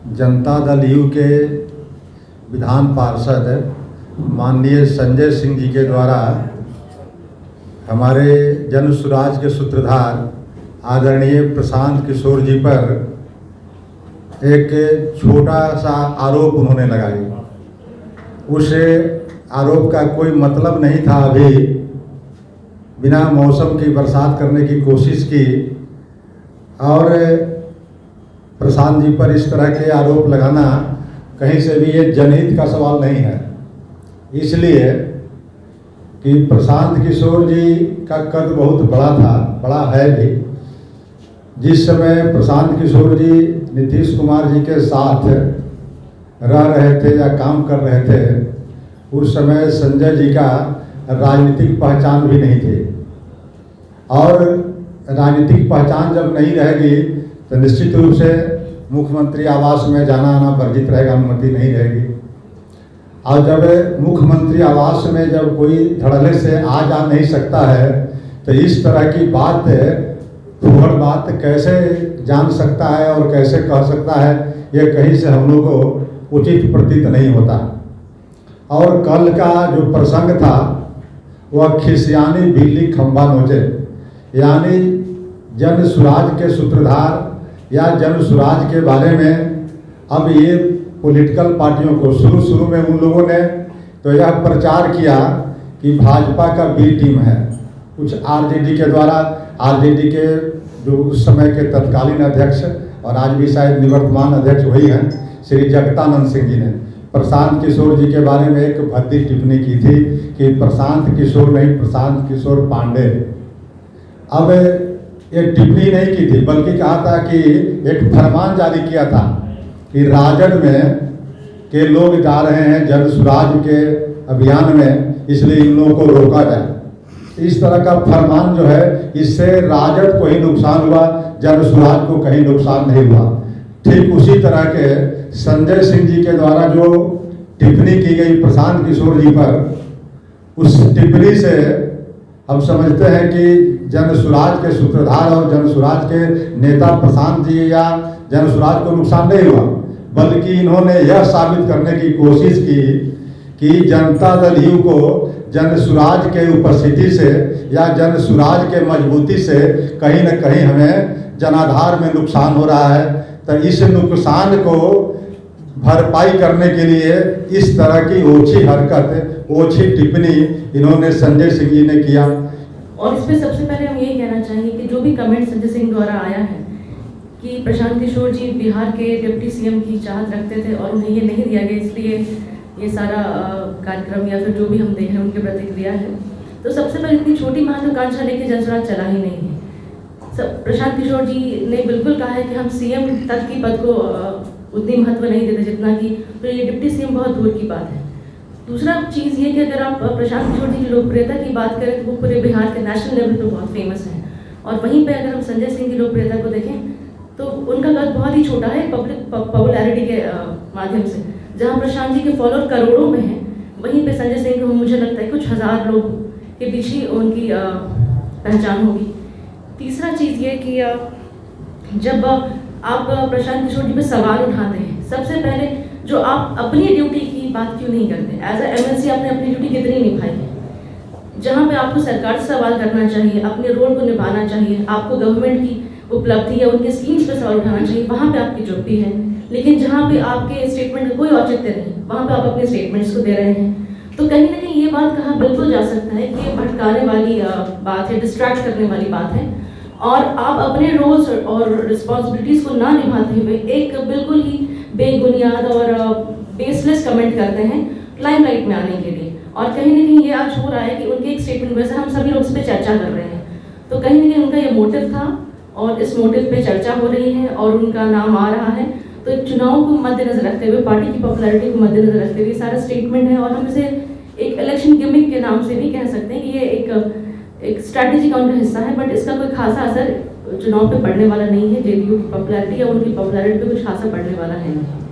Janata Dal you के विधान पार्षद माननीय संजय सिंह जी के द्वारा हमारे जन सुराज के सूत्रधार आदरणीय प्रशांत किशोर जी पर एक छोटा सा आरोप उन्होंने लगाई। उस आरोप का कोई मतलब नहीं था। अभी बिना मौसम की बरसात करने की कोशिश की और प्रशांत जी पर इस तरह के आरोप लगाना कहीं से भी ये जनहित का सवाल नहीं है। इसलिए कि प्रशांत किशोर जी का कद बहुत बड़ा था, बड़ा है भी। जिस समय प्रशांत किशोर जी नीतीश कुमार जी के साथ रह रहे थे या काम कर रहे थे, उस समय संजय जी का राजनीतिक पहचान भी नहीं थी। और राजनीतिक पहचान जब नहीं रहेगी तो निश्चित रूप से मुख्यमंत्री आवास में जाना आना वर्जित रहेगा, अनुमति नहीं रहेगी। और जब मुख्यमंत्री आवास में जब कोई धड़ल्ले से आ जा नहीं सकता है तो इस तरह की बात, फुहड़ बात कैसे जान सकता है और कैसे कह सकता है, ये कहीं से हम लोग को उचित प्रतीत नहीं होता। और कल का जो प्रसंग था वह खिसियानी बिल्ली खंबा नोचे, यानी जन सुराज के सूत्रधार या जन सुराज के बारे में अब ये पॉलिटिकल पार्टियों को शुरू में उन लोगों ने तो यह प्रचार किया कि भाजपा का बी टीम है। कुछ आरजेडी के द्वारा, आरजेडी के जो उस समय के तत्कालीन अध्यक्ष और आज भी शायद निवर्तमान अध्यक्ष वही हैं, श्री जगतानंद सिंह जी ने प्रशांत किशोर जी के बारे में एक भद्दी टिप्पणी की थी कि प्रशांत किशोर नहीं, प्रशांत किशोर पांडे। अब ये टिप्पणी नहीं की थी, बल्कि कहा था कि एक फरमान जारी किया था कि राजद में के लोग जा रहे हैं जन सुराज के अभियान में, इसलिए इन लोगों को रोका जाए। इस तरह का फरमान जो है, इससे राजद को ही नुकसान हुआ, जन सुराज को कहीं नुकसान नहीं हुआ। ठीक उसी तरह के संजय सिंह जी के द्वारा जो टिप्पणी की गई प्रशांत किशोर जी पर, उस टिप्पणी से हम समझते हैं कि जन सुराज के सूत्रधार और जन सुराज के नेता प्रशांत जी या जन सुराज को नुकसान नहीं हुआ, बल्कि इन्होंने यह साबित करने की कोशिश की कि जनता दल यू को जन सुराज के उपस्थिति से या जन सुराज के मजबूती से कहीं न कहीं हमें जनाधार में नुकसान हो रहा है। तो इस नुकसान को भरपाई करने के लिए इस तरह की ओछी हरकत, ओछी टिप्पणी इन्होंने संजय सिंह जी ने किया। और इस पर सबसे पहले हम यही कहना चाहेंगे कि जो भी कमेंट संजय सिंह द्वारा आया है कि प्रशांत किशोर जी बिहार के डिप्टी सीएम की चाहत रखते थे और उन्हें ये नहीं दिया गया, इसलिए ये सारा कार्यक्रम या फिर जो भी हम देख रहे हैं उनकी प्रतिक्रिया है। तो सबसे पहले इतनी छोटी महत्वाकांक्षा लेके जनसुराज चला ही नहीं है। प्रशांत किशोर जी ने बिल्कुल कहा है कि हम सीएम तक की पद को उतनी महत्व नहीं देते जितना कि, तो ये डिप्टी सीएम बहुत दूर की बात है। दूसरा चीज़ ये कि अगर आप प्रशांत किशोर जी की लोकप्रियता की बात करें तो वो पूरे बिहार के नेशनल लेवल पर बहुत फेमस हैं। और वहीं पे अगर हम संजय सिंह की लोकप्रियता को देखें तो उनका कद बहुत ही छोटा है पब्लिक पॉपुलैरिटी के माध्यम से। जहां प्रशांत जी के फॉलोअर करोड़ों में हैं, वहीं पे संजय सिंह को मुझे लगता है कुछ हज़ार लोग के पीछे उनकी पहचान होगी। तीसरा चीज़ ये कि जब आप प्रशांत किशोर जी पे सवाल उठाते हैं, सबसे पहले जो आप अपनी ड्यूटी की बात क्यों नहीं करते। एज ए एमएलसी आपने अपनी ड्यूटी कितनी निभाई है। जहाँ पे आपको सरकार से सवाल करना चाहिए, अपने रोल को निभाना चाहिए, आपको गवर्नमेंट की उपलब्धि या उनके स्कीम्स पे सवाल उठाना चाहिए, वहाँ पे आपकी ड्यूटी है। लेकिन जहाँ पे आपके स्टेटमेंट का कोई औचित्य नहीं, वहाँ पे आप अपने स्टेटमेंट्स को दे रहे हैं। तो कहीं ना कहीं ये बात कहा बिल्कुल जा सकता है कि ये भटकाने वाली बात है, डिस्ट्रैक्ट करने वाली बात है। और आप अपने रोल्स और रिस्पॉन्सिबिलिटीज़ को ना निभाते हुए एक बिल्कुल ही बेबुनियाद और बेसलेस कमेंट करते हैं लाइमलाइट में आने के लिए। और कहीं ना कहीं ये आज हो रहा है कि उनके एक स्टेटमेंट में से हम सभी लोग इस पर चर्चा कर रहे हैं, तो कहीं ना कहीं उनका ये मोटिव था और इस मोटिव पे चर्चा हो रही है और उनका नाम आ रहा है। तो एक चुनाव को मद्देनजर रखते हुए, पार्टी की पॉपुलैरिटी को मद्देनजर रखते हुए सारा स्टेटमेंट है। और हम इसे एक इलेक्शन गिमिक के नाम से भी कह सकते हैं कि ये एक स्ट्रैटेजी का उनका हिस्सा है, बट इसका कोई खासा असर चुनाव पे पड़ने वाला नहीं है। जेडीयू की पॉपुलैरिटी या उनकी पॉपुलैरिटी पे कुछ खासा पड़ने वाला है नहीं।